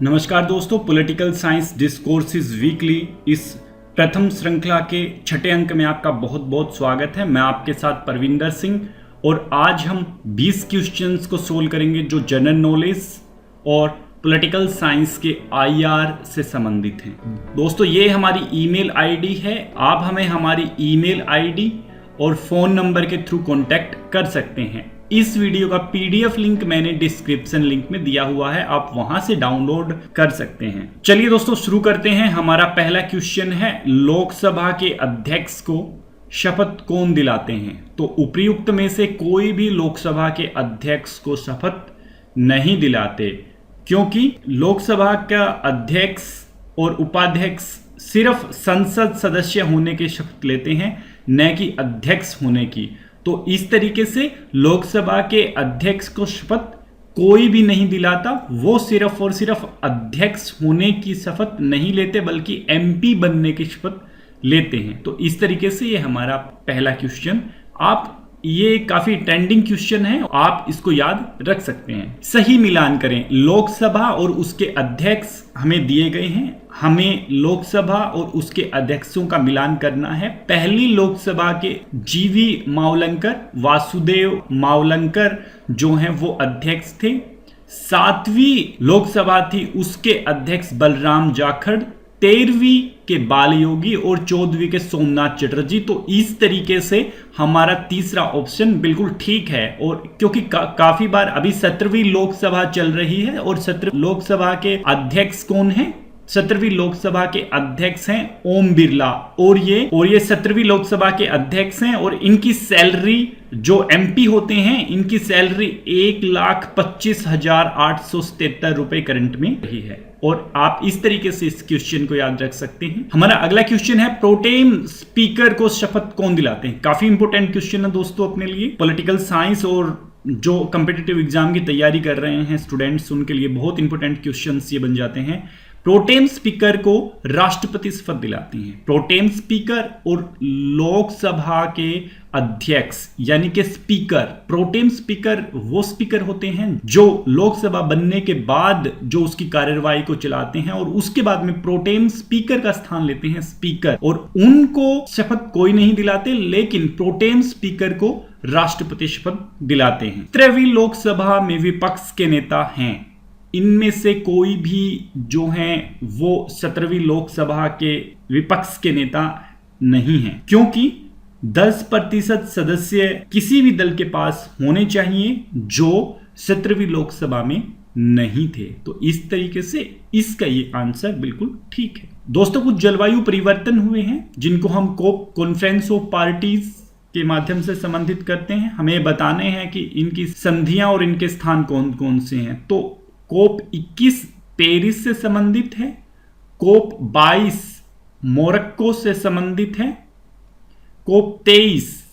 नमस्कार दोस्तों, political science discourses weekly इस प्रथम श्रृंखला के छठे अंक में आपका बहुत बहुत स्वागत है। मैं आपके साथ परविंदर सिंह और आज हम 20 क्वेश्चंस को सोल्व करेंगे जो जनरल नॉलेज और पॉलिटिकल साइंस के आईआर से संबंधित हैं। दोस्तों, ये हमारी ईमेल आईडी है। आप हमें हमारी ईमेल आईडी और फ़ोन नंबर के थ्रू कॉन्टैक्ट कर सकते हैं। इस वीडियो का पीडीएफ लिंक मैंने डिस्क्रिप्शन लिंक में दिया हुआ है, आप वहां से डाउनलोड कर सकते हैं। चलिए दोस्तों, शुरू करते हैं। हमारा पहला क्वेश्चन है, लोकसभा के अध्यक्ष को शपथ कौन दिलाते हैं? तो उपर्युक्त में से कोई भी लोकसभा के अध्यक्ष को शपथ नहीं दिलाते, क्योंकि लोकसभा का अध्यक्ष और उपाध्यक्ष सिर्फ संसद सदस्य होने की शपथ लेते हैं, न कि अध्यक्ष होने की। तो इस तरीके से लोकसभा के अध्यक्ष को शपथ कोई भी नहीं दिलाता। वो सिर्फ और सिर्फ अध्यक्ष होने की शपथ नहीं लेते, बल्कि एमपी बनने की शपथ लेते हैं। तो इस तरीके से ये हमारा पहला क्वेश्चन, ये काफी ट्रेंडिंग क्वेश्चन है, आप इसको याद रख सकते हैं। सही मिलान करें। लोकसभा और उसके अध्यक्ष हमें दिए गए हैं। हमें लोकसभा और उसके अध्यक्षों का मिलान करना है। पहली लोकसभा के जीवी मावलंकर, वासुदेव मावलंकर जो हैं वो अध्यक्ष थे। 7वीं लोकसभा थी, उसके अध्यक्ष बलराम जाखड़। 13वीं के बालयोगी और 14वीं के सोमनाथ चटर्जी। तो इस तरीके से हमारा तीसरा ऑप्शन बिल्कुल ठीक है। और क्योंकि काफी बार अभी 17वीं लोकसभा चल रही है और 17वीं लोकसभा के अध्यक्ष कौन है? 17वीं लोकसभा के अध्यक्ष हैं ओम बिरला। और ये 17वीं लोकसभा के अध्यक्ष हैं और इनकी सैलरी, जो एमपी होते हैं, इनकी सैलरी 1,25,877 रुपए करंट में रही है। और आप इस तरीके से इस क्वेश्चन को याद रख सकते हैं। हमारा अगला क्वेश्चन है, प्रोटेम स्पीकर को शपथ कौन दिलाते हैं? काफी इंपोर्टेंट क्वेश्चन है दोस्तों अपने लिए। पॉलिटिकल साइंस और जो कॉम्पिटिटिव एग्जाम की तैयारी कर रहे हैं स्टूडेंट्स, उनके लिए बहुत इंपोर्टेंट क्वेश्चंस ये बन जाते हैं। प्रोटेम स्पीकर को राष्ट्रपति शपथ दिलाती हैं। प्रोटेम स्पीकर और लोकसभा के अध्यक्ष यानी कि स्पीकर। प्रोटेम स्पीकर वो स्पीकर होते हैं जो लोकसभा बनने के बाद जो उसकी कार्यवाही को चलाते हैं, और उसके बाद में प्रोटेम स्पीकर का स्थान लेते हैं स्पीकर। और उनको शपथ कोई नहीं दिलाते, लेकिन प्रोटेम स्पीकर को राष्ट्रपति शपथ दिलाते हैं। 17वीं लोकसभा में विपक्ष के नेता हैं। इनमें से कोई भी जो हैं वो 17वीं लोकसभा के विपक्ष के नेता नहीं हैं, क्योंकि 10% सदस्य किसी भी दल के पास होने चाहिए जो 17वीं लोकसभा में नहीं थे। तो इस तरीके से इसका ये आंसर बिल्कुल ठीक है। दोस्तों, कुछ जलवायु परिवर्तन हुए हैं जिनको हम कोप कॉन्फ्रेंस ऑफ पार्टीज के माध्यम से संबंधित करते हैं। हमें बताने हैं कि इनकी संधियां और इनके स्थान कौन कौन से हैं। तो कोप 21 पेरिस से संबंधित है, कोप 22 मोरक्को से संबंधित है, कोप 23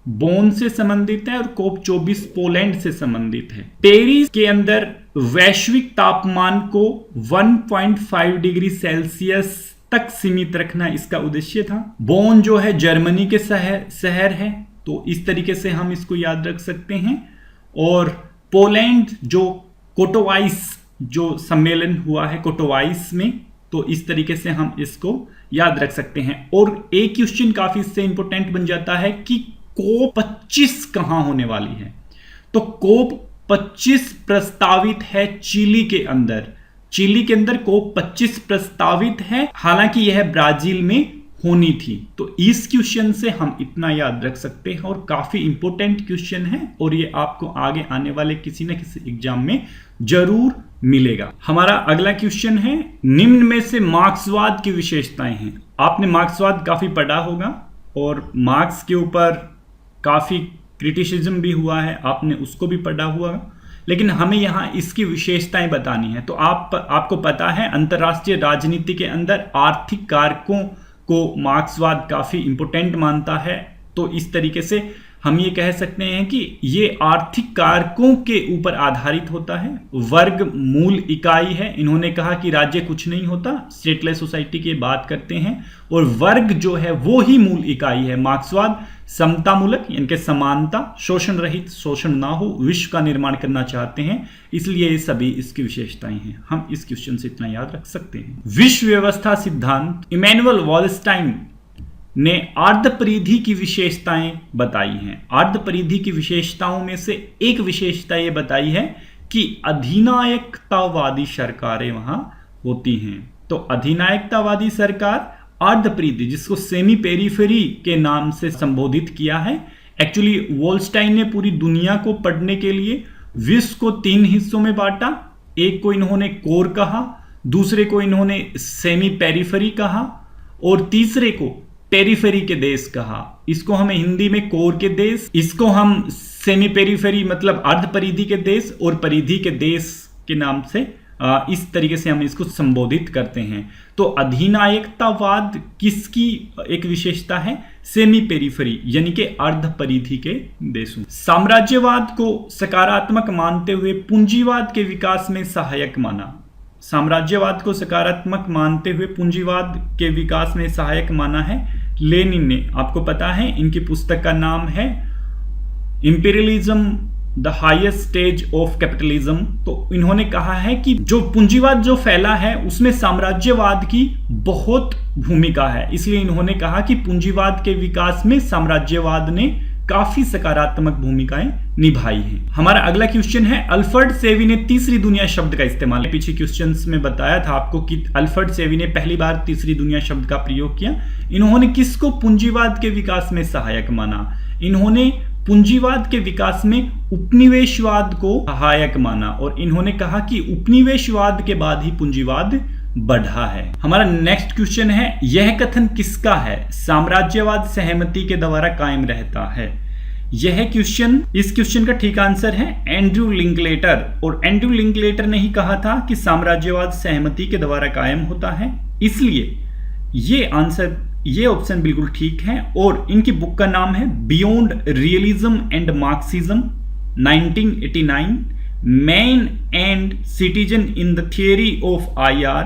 बोन से संबंधित है और कोप 24 पोलैंड से संबंधित है। पेरिस के अंदर वैश्विक तापमान को 1.5 डिग्री सेल्सियस तक सीमित रखना इसका उद्देश्य था। बोन जो है जर्मनी के शहर है, तो इस तरीके से हम इसको याद रख सकते हैं। और पोलैंड जो कोटोवाइस जो सम्मेलन हुआ है कोटोवाइस में, तो इस तरीके से हम इसको याद रख सकते हैं। और एक क्वेश्चन काफी इससे इंपॉर्टेंट बन जाता है कि कोप 25 कहां होने वाली है? तो कोप 25 प्रस्तावित है चिली के अंदर। चिली के अंदर कोप 25 प्रस्तावित है, हालांकि यह ब्राजील में होनी थी। तो इस क्वेश्चन से हम इतना याद रख सकते हैं और काफी इंपॉर्टेंट क्वेश्चन है, और ये आपको आगे आने वाले किसी न किसी एग्जाम में जरूर मिलेगा। हमारा अगला क्वेश्चन है, निम्न में से मार्क्सवाद की विशेषताएं हैं। आपने मार्क्सवाद काफी पढ़ा होगा और मार्क्स के ऊपर काफी क्रिटिसिज्म भी हुआ है, आपने उसको भी पढ़ा हुआ, लेकिन हमें यहाँ इसकी विशेषताएं बतानी है। तो आपको पता है अंतरराष्ट्रीय राजनीति के अंदर आर्थिक कारकों को मार्क्सवाद काफी इंपोर्टेंट मानता है। तो इस तरीके से हम ये कह सकते हैं कि ये आर्थिक कारकों के ऊपर आधारित होता है। वर्ग मूल इकाई है। इन्होंने कहा कि राज्य कुछ नहीं होता, स्टेटलेस सोसाइटी की बात करते हैं, और वर्ग जो है वो ही मूल इकाई है। मार्क्सवाद समतामूलक यानी कि समानता, शोषण रहित, शोषण ना हो, विश्व का निर्माण करना चाहते हैं, इसलिए ये सभी इसकी विशेषताएं हैं। हम इस क्वेश्चन से इतना याद रख सकते हैं। विश्व व्यवस्था सिद्धांत इमैनुअल वॉलस्टाइन ने अर्ध परिधि की विशेषताएं बताई हैं। अर्ध परिधि की विशेषताओं में से एक विशेषता ये बताई है कि अधिनायकतावादी सरकारें वहां होती हैं। तो अधिनायकतावादी सरकार अर्ध परिधि, जिसको सेमी पेरिफेरी के नाम से संबोधित किया है। एक्चुअली वॉलस्टाइन ने पूरी दुनिया को पढ़ने के लिए विश्व को 3 हिस्सों में बांटा। एक को इन्होंने कोर कहा, दूसरे को इन्होंने सेमी पेरिफेरी कहा, और तीसरे को पेरिफेरी के देश कहा। इसको हमें हिंदी में कोर के देश, इसको हम सेमी पेरिफेरी मतलब अर्ध परिधि के देश और परिधि के देश के नाम से इस तरीके से हम इसको संबोधित करते हैं। तो अधिनायकतावाद किसकी एक विशेषता है? सेमी पेरिफेरी यानी कि अर्ध परिधि के देशों। साम्राज्यवाद को सकारात्मक मानते हुए पूंजीवाद के विकास में सहायक माना। साम्राज्यवाद को सकारात्मक मानते हुए पूंजीवाद के विकास में सहायक माना है लेनिन ने। आपको पता है इनकी पुस्तक का नाम है imperialism the highest stage of capitalism. तो इन्होंने कहा है कि जो पूंजीवाद जो फैला है उसमें साम्राज्यवाद की बहुत भूमिका है, इसलिए इन्होंने कहा कि पूंजीवाद के विकास में साम्राज्यवाद ने काफी सकारात्मक भूमिकाएं निभाई हैं। हमारा अगला क्वेश्चन है, अल्फ्रेड सेवी ने तीसरी दुनिया शब्द का इस्तेमाल। पीछे क्वेश्चंस में बताया था आपको कि अल्फ्रेड सेवी ने पहली बार तीसरी दुनिया शब्द का प्रयोग किया। इन्होंने किसको पूंजीवाद के विकास में सहायक माना? इन्होंने पूंजीवाद के विकास में उपनिवेशवाद को सहायक माना, और इन्होंने कहा कि उपनिवेशवाद के बाद ही पूंजीवाद बढ़ा है। हमारा नेक्स्ट क्वेश्चन है, यह कथन किसका है? साम्राज्यवाद सहमति के द्वारा कायम रहता है। यह क्वेश्चन, इस क्वेश्चन का ठीक आंसर है एंड्रयू लिंकलेटर, और एंड्रयू लिंकलेटर ने ही कहा था कि साम्राज्यवाद सहमति के द्वारा कायम होता है, इसलिए ये ऑप्शन बिल्कुल ठीक है। और इनकी बुक का नाम है beyond realism and Marxism 1989, man and citizen in the theory of IR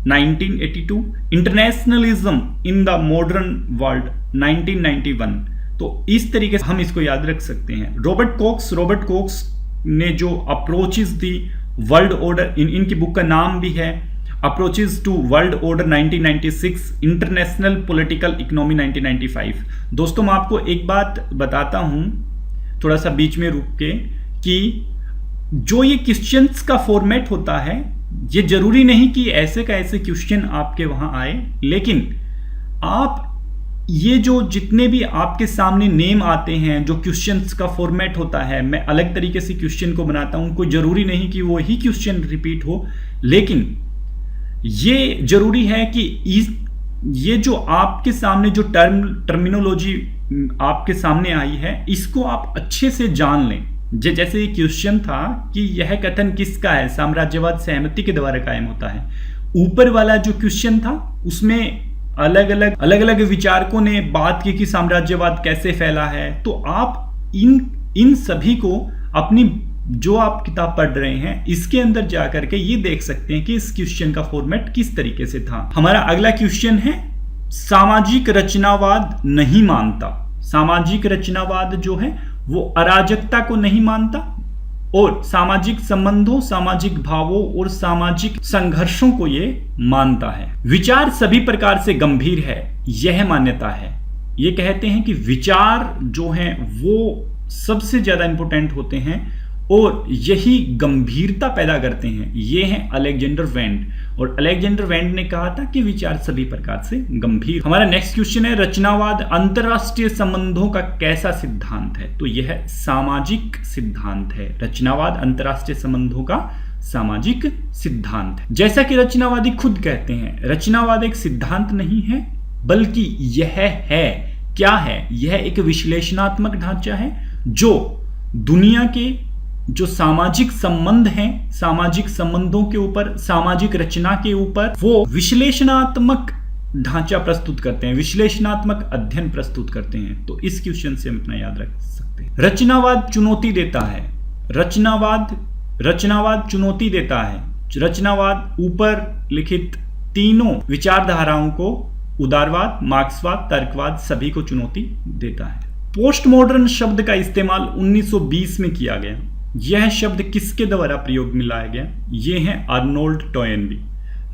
1982, internationalism in the modern world 1991। तो इस तरीके से हम इसको याद रख सकते हैं। रॉबर्ट कॉक्स ने जो अप्रोचेस दी वर्ल्ड ऑर्डर, इनकी बुक का नाम भी है approaches to world order 1996, international political economy 1995। दोस्तों मैं आपको एक बात बताता हूं थोड़ा सा बीच में रुक के, कि जो ये क्वेश्चंस का फॉर्मेट होता है, ये जरूरी नहीं कि ऐसे का ऐसे क्वेश्चन आपके वहां आए, लेकिन आप ये जो जितने भी आपके सामने नेम आते हैं, जो क्वेश्चंस का फॉर्मेट होता है, मैं अलग तरीके से क्वेश्चन को बनाता हूं। कोई जरूरी नहीं कि वो ही क्वेश्चन रिपीट हो, लेकिन ये जरूरी है कि ये जो आपके सामने जो टर्मिनोलॉजी आपके सामने आई है, इसको आप अच्छे से जान लें। जैसे ये क्वेश्चन था कि यह कथन किसका है? साम्राज्यवाद सहमति के द्वारा कायम होता है। ऊपर वाला जो क्वेश्चन था उसमें अलग अलग विचारकों ने बात की कि साम्राज्यवाद कैसे फैला है। तो आप इन सभी को अपनी जो आप किताब पढ़ रहे हैं इसके अंदर जाकर के ये देख सकते हैं कि इस क्वेश्चन का फॉर्मेट किस तरीके से था। हमारा अगला क्वेश्चन है, सामाजिक रचनावाद नहीं मानता। सामाजिक रचनावाद जो है वो अराजकता को नहीं मानता और सामाजिक संबंधों, सामाजिक भावों और सामाजिक संघर्षों को ये मानता है। विचार सभी प्रकार से गंभीर है, यह मान्यता है। ये कहते हैं कि विचार जो हैं वो सबसे ज्यादा इंपॉर्टेंट होते हैं और यही गंभीरता पैदा करते हैं। ये हैं अलेक्जेंडर वेंड, और अलेक्जेंडर वेंड ने कहा था कि विचार सभी प्रकार से गंभीर। हमारा नेक्स्ट क्वेश्चन है, रचनावाद अंतरराष्ट्रीय संबंधों का कैसा सिद्धांत है? तो यह सामाजिक सिद्धांत है। रचनावाद अंतरराष्ट्रीय संबंधों का सामाजिक सिद्धांत है। जैसा कि रचनावादी खुद कहते हैं, रचनावाद एक सिद्धांत नहीं है बल्कि यह है, क्या है? यह एक विश्लेषणात्मक ढांचा है जो दुनिया के जो सामाजिक संबंध हैं, सामाजिक संबंधों के ऊपर, सामाजिक रचना के ऊपर वो विश्लेषणात्मक ढांचा प्रस्तुत करते हैं, विश्लेषणात्मक अध्ययन प्रस्तुत करते हैं। तो इस क्वेश्चन से हम अपना याद रख सकते हैं। रचनावाद चुनौती देता है, रचनावाद चुनौती देता है। रचनावाद ऊपर लिखित तीनों विचारधाराओं को, उदारवाद, मार्क्सवाद, तर्कवाद, सभी को चुनौती देता है। पोस्ट मॉडर्न शब्द का इस्तेमाल 1920 में किया गया। यह शब्द किसके द्वारा प्रयोग में लाया गया? यह है अर्नोल्ड टोयनबी।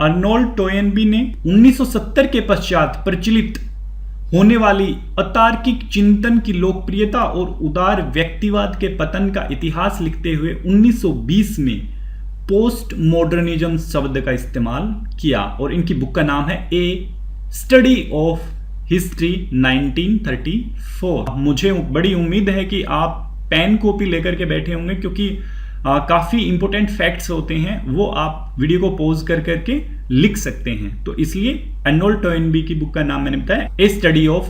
अर्नोल्ड टोयनबी ने 1970 के पश्चात प्रचलित होने वाली अतार्किक चिंतन की लोकप्रियता और उदार व्यक्तिवाद के पतन का इतिहास लिखते हुए 1920 में पोस्ट मॉडर्निज्म शब्द का इस्तेमाल किया और इनकी बुक का नाम है ए स्टडी ऑफ हिस्ट्री 1934। मुझे बड़ी उम्मीद है कि आप पेन कॉपी लेकर के बैठे होंगे, क्योंकि काफ़ी इंपॉर्टेंट फैक्ट्स होते हैं, वो आप वीडियो को पॉज कर करके लिख सकते हैं। तो इसलिए अर्नोल्ड टोयनबी की बुक का नाम मैंने बताया ए स्टडी ऑफ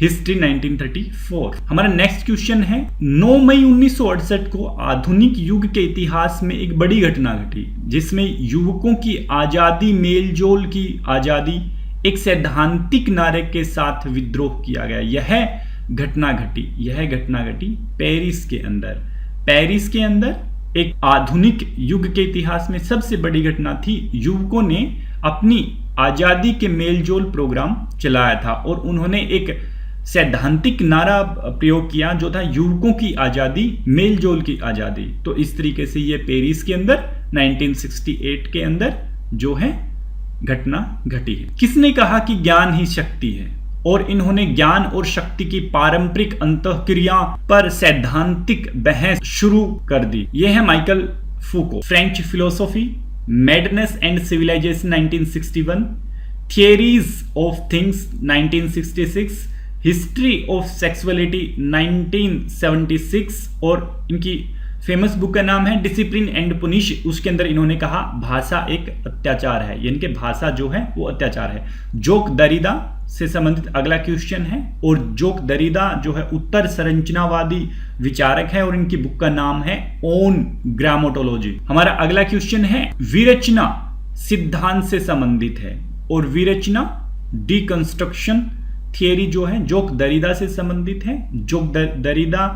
हिस्ट्री 1934। हमारा नेक्स्ट क्वेश्चन है, 9 मई 1968 को आधुनिक युग के इतिहास में एक बड़ी घटना घटी, जिसमें युवकों की आज़ादी, मेलजोल की आज़ादी एक सैद्धांतिक नारे के साथ विद्रोह किया गया। यह घटना घटी पेरिस के अंदर एक आधुनिक युग के इतिहास में सबसे बड़ी घटना थी। युवकों ने अपनी आज़ादी के मेलजोल प्रोग्राम चलाया था और उन्होंने एक सैद्धांतिक नारा प्रयोग किया जो था युवकों की आज़ादी, मेलजोल की आज़ादी। तो इस तरीके से ये पेरिस के अंदर 1968 के अंदर जो है घटना घटी है। किसने कहा कि ज्ञान ही शक्ति है? और इन्होंने ज्ञान और शक्ति की पारंपरिक अंतःक्रिया पर सैद्धांतिक बहस शुरू कर दी। यह है Michael Foucault. French philosophy, madness and civilization 1961, theories of things 1966, history of sexuality 1976 और इनकी फेमस बुक का नाम है डिसिप्लिन एंड पुनिश। उसके अंदर इन्होंने कहा भाषा एक अत्याचार है, यानी कि भाषा जो है वो अत्याचार है। जोक दरिदा से संबंधित अगला क्वेश्चन है और जोक दरिदा जो है उत्तर संरचनावादी विचारक है और इनकी बुक का नाम है ऑन ग्रामेटोलॉजी। हमारा अगला क्वेश्चन है विरचना सिद्धांत से संबंधित है और विरचना डिकंस्ट्रक्शन थियरी जो है जोक दरिदा से संबंधित है। जोक दरिदा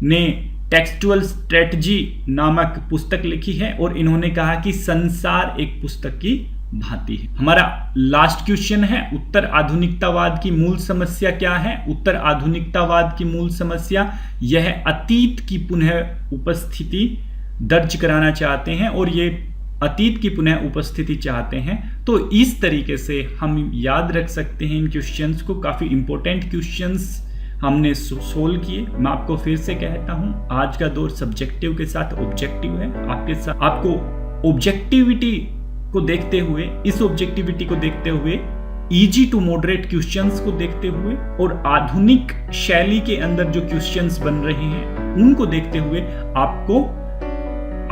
ने टेक्सचुअल स्ट्रेटजी नामक पुस्तक लिखी है और इन्होंने कहा कि संसार एक पुस्तक की भांति है। हमारा लास्ट क्वेश्चन है उत्तर आधुनिकतावाद की मूल समस्या क्या है? उत्तर आधुनिकतावाद की मूल समस्या यह अतीत की पुनः उपस्थिति दर्ज कराना चाहते हैं और ये अतीत की पुनः उपस्थिति चाहते हैं। तो इस तरीके से हम याद रख सकते हैं इन क्वेश्चंस को। काफी इंपॉर्टेंट क्वेश्चंस हमने सोल्व किए। मैं आपको फिर से कहता हूं, आज का दौर सब्जेक्टिव के साथ ऑब्जेक्टिव है। आपको ऑब्जेक्टिविटी को देखते हुए, इस ऑब्जेक्टिविटी को देखते हुए, इजी टू मॉडरेट क्वेश्चंस को देखते हुए और आधुनिक शैली के अंदर जो क्वेश्चंस बन रहे हैं उनको देखते हुए आपको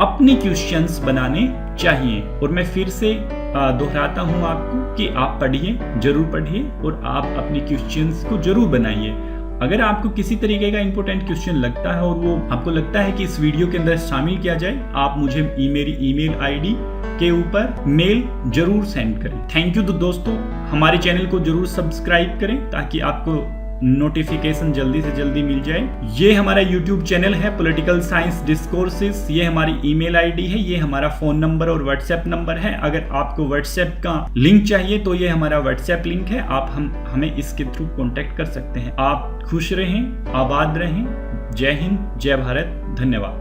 अपनी क्वेश्चंस बनाने चाहिए। और मैं फिर से दोहराता हूं आपको कि आप पढ़िए, जरूर पढ़िए और आप अपनी क्वेश्चंस को जरूर बनाइए। अगर आपको किसी तरीके का इंपॉर्टेंट क्वेश्चन लगता है और वो आपको लगता है कि इस वीडियो के अंदर शामिल किया जाए, आप मुझे मेरी ईमेल आईडी के ऊपर मेल जरूर सेंड करें। Thank you. तो दोस्तों, हमारे चैनल को जरूर सब्सक्राइब करें ताकि आपको नोटिफिकेशन जल्दी से जल्दी मिल जाए। ये हमारा YouTube चैनल है पॉलिटिकल साइंस डिस्कोर्सेस। ये हमारी ईमेल आईडी है, ये हमारा फोन नंबर और व्हाट्सएप नंबर है। अगर आपको व्हाट्सएप का लिंक चाहिए तो ये हमारा व्हाट्सएप लिंक है, आप हमें इसके थ्रू कांटेक्ट कर सकते हैं। आप खुश रहें, आबाद रहें। जय हिंद, जय भारत, धन्यवाद।